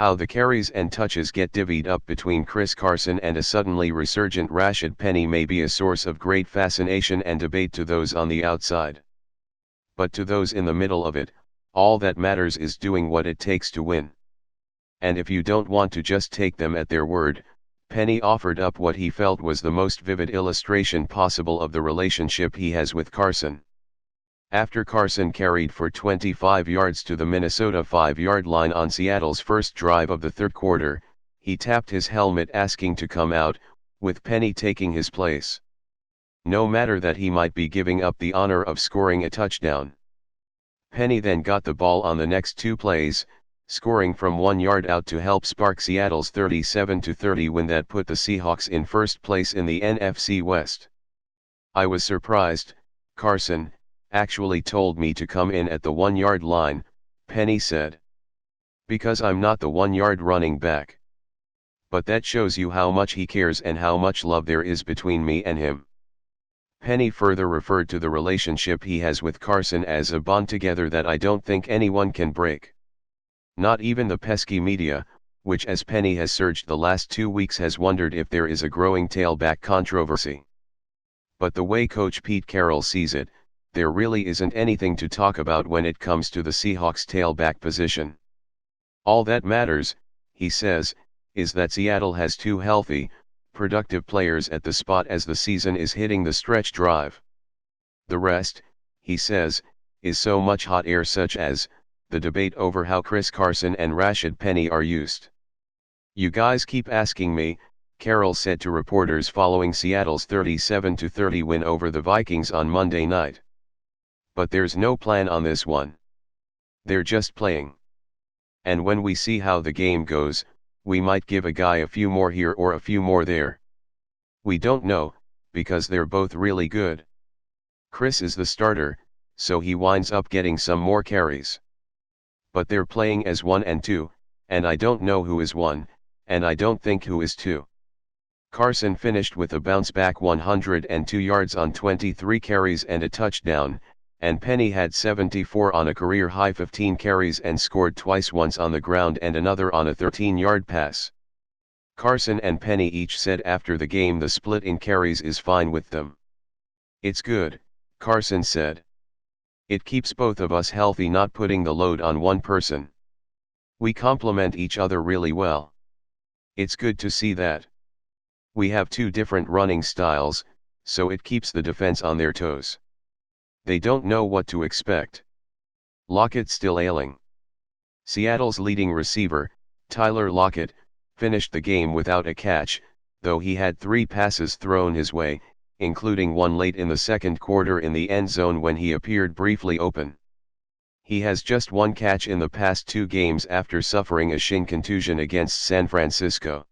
How the carries and touches get divvied up between Chris Carson and a suddenly resurgent Rashaad Penny may be a source of great fascination and debate to those on the outside. But to those in the middle of it, all that matters is doing what it takes to win. And if you don't want to just take them at their word, Penny offered up what he felt was the most vivid illustration possible of the relationship he has with Carson. After Carson carried for 25 yards to the Minnesota 5-yard line on Seattle's first drive of the third quarter, he tapped his helmet asking to come out, with Penny taking his place. No matter that he might be giving up the honor of scoring a touchdown. Penny then got the ball on the next 2 plays, scoring from 1 yard out to help spark Seattle's 37-30 win that put the Seahawks in first place in the NFC West. "I was surprised. Carson actually told me to come in at the 1-yard line," Penny said. "Because I'm not the 1-yard running back. But that shows you how much he cares and how much love there is between me and him." Penny further referred to the relationship he has with Carson as a bond together that I don't think anyone can break. Not even the pesky media, which as Penny has surged the last 2 weeks has wondered if there is a growing tailback controversy. But the way Coach Pete Carroll sees it, there really isn't anything to talk about when it comes to the Seahawks tailback position. All that matters, he says, is that Seattle has 2 healthy, productive players at the spot as the season is hitting the stretch drive. The rest, he says, is so much hot air, such as the debate over how Chris Carson and Rashaad Penny are used. "You guys keep asking me," Carroll said to reporters following Seattle's 37-30 win over the Vikings on Monday night. "But there's no plan on this one. They're just playing. And when we see how the game goes, we might give a guy a few more here or a few more there. We don't know, because they're both really good. Chris is the starter, so he winds up getting some more carries. But they're playing as 1 and 2, and I don't know who is 1, and I don't think who is 2. Carson finished with a bounce-back 102 yards on 23 carries and a touchdown, and Penny had 74 on a career-high 15 carries and scored twice, once on the ground and another on a 13-yard pass. Carson and Penny each said after the game the split in carries is fine with them. "It's good," Carson said. "It keeps both of us healthy, not putting the load on one person. We complement each other really well. It's good to see that. We have 2 different running styles, so it keeps the defense on their toes. They don't know what to expect." Lockett still ailing. Seattle's leading receiver, Tyler Lockett, finished the game without a catch, though he had 3 passes thrown his way, including one late in the second quarter in the end zone when he appeared briefly open. He has just 1 catch in the past 2 games after suffering a shin contusion against San Francisco.